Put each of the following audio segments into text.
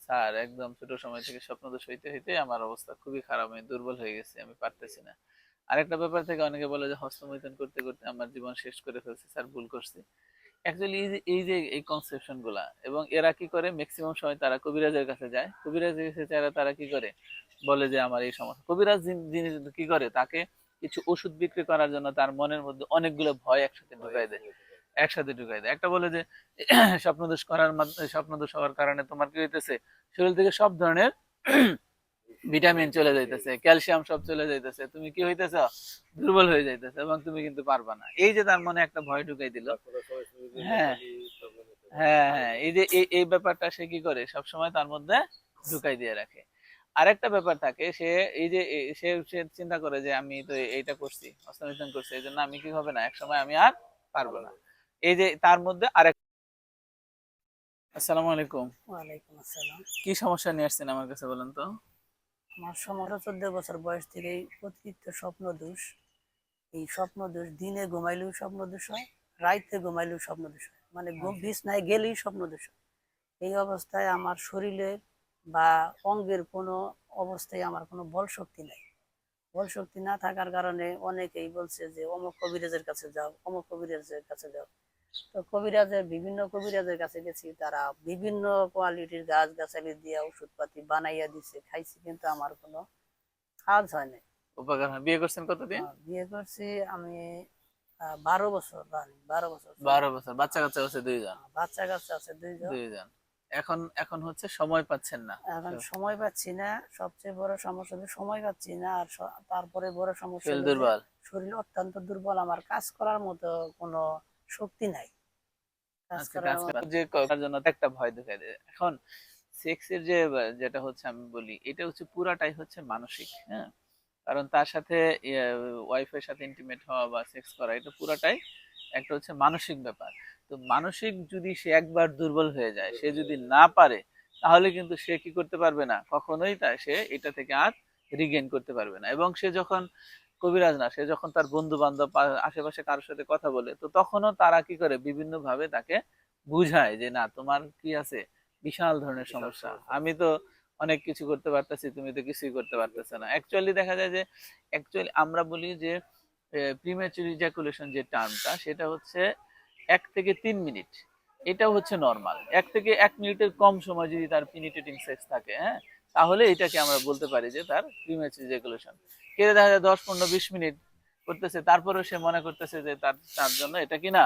Sir একদম ছোট সময় থেকে স্বপ্নদোষ হইতে হইতে আমার অবস্থা খুবই খারাপ, আমি দুর্বল হয়ে গেছি, আমি পারতেছি না। আরেকটা ব্যাপার থেকে অনেকে বলে যে হস্তমৈথুন করতে করতে আমার জীবন শেষ করে ফেলছি, স্যার ভুল করছি। অ্যাকচুয়ালি এই যে কনসেপশন গুলা, এবং এরা কি করে ম্যাক্সিমাম সময় তারা কবিরাজের কাছে যায়, কবিরাজের কাছে যারা তারা কি করে বলে যে আমার এই সমস্যা। কবিরাজ জিনিস কি করে, তাকে কিছু ওষুধ বিক্রি করার জন্য তার মনের মধ্যে অনেকগুলো ভয় একসাথে ঢুকাই দেয়। একটা বলে যে স্বপ্নদোষ করার মাধ্যমে, স্বপ্নদোষ হওয়ার কারণে তোমার কি হইতেছে, শরীর থেকে সব ধরনের ভিটামিন চলে যাইতেছে, ক্যালসিয়াম সব চলে যাইতেছে, তুমি কি হইতেছ, দুর্বল হয়ে যাইতেছে এবং তুমি কিন্তু পারবা না। এই যে তার মনে একটা ভয় ঢুকাই দিল। হ্যাঁ, হ্যাঁ, এই যে এই ব্যাপারটা সে কি করে সবসময় তার মধ্যে ঢুকাই দিয়ে রাখে। আরেকটা ব্যাপার থাকে, সে এই যে সে চিন্তা করে যে আমি তো এইটা করছি, হস্তমৈথুন করছি, এই জন্য আমি কি হবে না, এক সময় আমি আর পারবো না। এই যে তার মধ্যে আরেক। আসসালামু আলাইকুম। ওয়ালাইকুম আসসালাম। কি সমস্যা নিয়ে আসছেন আমার কাছে বলেন তো? আমার সমস্যা 14 বছর বয়স থেকেই অতিরিক্ত স্বপ্ন দোষ। এই স্বপ্ন দোষ দিনে ঘুমাইলেও স্বপ্ন দোষ হয়, রাইতে ঘুমাইলেও স্বপ্ন দোষ হয়, মানে ঘুম আচ্ছা। বিছনায় গেলেই স্বপ্ন দোষ হয়। এই অবস্থায় আমার শরীরের বা অঙ্গের কোনো অবস্থায় আমার কোনো বল শক্তি নাই। বল শক্তি না থাকার কারণে অনেকেই বলছে যে অমুক কবিরাজের কাছে যাও, অমুক কবিরাজের কাছে যাও। তো বিভিন্ন কবিরাজের কাছে গেছি, তারা বিভিন্ন কোয়ালিটির গাছ গাছালি দিয়ে ওষুধপাতি বানাইয়া দিছে, খাইছি, কিন্তু আমার কোনো কাজ হয় নাই। উপকার হয়। বিয়ে করছেন কতদিন? বিয়ে করছি আমি 12 বছর, 12 বছর চলে। 12 বছর। বাচ্চা কাচ্চা আছে দুইজন? বাচ্চা কাচ্চা আছে 2 জন। দুইজন। এখন এখন হচ্ছে সময় পাচ্ছেন না। এখন সময় পাচ্ছি না। সবচেয়ে বড় সমস্যা হলো সময় পাচ্ছি না, আর তারপরে বড় সমস্যা শরীর হলো যে দুর্বল। শরীর অত্যন্ত দুর্বল, আমার কাজ করার মতো কোনো শক্তি নাই কাজ আচ্ছা, করার কাজ মতো। করার যে করার জন্য তো একটা ভয় দেখায় দেয়। এখন সেক্সের যে যেটা হচ্ছে আমি বলি, এটা হচ্ছে পুরাটাই হচ্ছে মানসিক, হ্যাঁ। কারণ তার সাথে ওয়াইফের সাথে ইন্টিমেট হওয়া বা সেক্স করা, এটা পুরাটাই একটা হচ্ছে মানসিক ব্যাপার। তো মানসিক যদি সে একবার দুর্বল হয়ে যায়, সে যদি না পারে, তাহলে কিন্তু সে কি করতে পারবে না কখনোই, তা সে এটা থেকে আর রিগেইন করতে পারবে না। এবং সে যখন কবিরাজ না, সে যখন তার বন্ধু বান্ধব আশেপাশে কারোর সাথে কথা বলে, তো তখনও তারা কি করে বিভিন্ন ভাবে তাকে বুঝায় যে না, তোমার কি আছে, বিশাল ধরনের সমস্যা, আমি তো অনেক কিছু করতে পারতেছি, তুমি তো কিছুই করতে পারতেছ না। অ্যাকচুয়ালি দেখা যায় যে, অ্যাকচুয়ালি আমরা বলি যে প্রিম্যাচুর ইজাকুলেশন যে টার্মটা, সেটা হচ্ছে 1 থেকে 3 মিনিট। এটাও হচ্ছে নর্মাল। 1 থেকে 1 মিনিটের কম সময় যদি তার পিনিটেটিং সেক্স থাকে, হ্যাঁ, তাহলে এটাকে আমরা বলতে পারি যে তার প্রিম্যাচুর ইজাকুলেশন। কেউ দেখা যায় 10, 15, 20 মিনিট করতেছে, তারপরেও সে মনে করতেছে যে তার তার জন্য এটা কি না,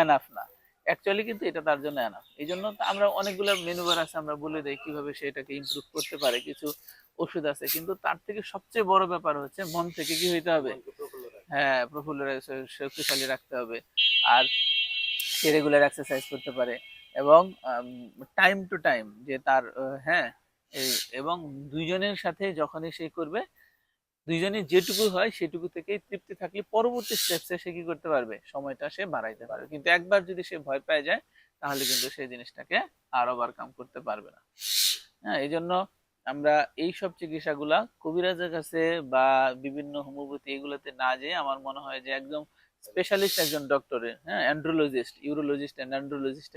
এনাফ না। অ্যাকচুয়ালি কিন্তু এটা তার জন্য এনাফ। এই জন্য তো আমরা অনেকগুলো মেনুবার আছে, আমরা বলে দেই কিভাবে সে এটাকে ইমপ্রুভ করতে পারে, কিছু ওষুধ আছে। কিন্তু তার থেকে সবচেয়ে বড় ব্যাপার হচ্ছে মন থেকে কি হইতে হবে, হ্যাঁ, প্রফুল্ল শক্তিশালী রাখতে হবে। আর সে রেগুলার এক্সারসাইজ করতে পারে, এবং টাইম টু টাইম যে তার হ্যাঁ, এবং দুইজনের সাথে যখনই সে করবে, দুইজনের যেটুকু হয় সেটুকু থেকেই তৃপ্তি থাকলে পরবর্তী স্টেপসে সে কি করতে পারবে, সময়টা সে বাড়াইতে পারবে। কিন্তু একবার যদি সে ভয় পেয়ে যায়, তাহলে কিন্তু সেই জিনিসটাকে আর ওভারকাম করতে পারবে না। হ্যাঁ, এই জন্য আমরা এইসব চিকিৎসাগুলা কবিরাজের কাছে বা বিভিন্ন হোমিওপ্যাথি এগুলোতে না যেয়ে, আমার মনে হয় যে একদম স্পেশালিস্ট একজন ডক্টরের, হ্যাঁ, অ্যান্ড্রোলজিস্ট, ইউরোলজিস্ট এন্ড অ্যান্ড্রোলজিস্ট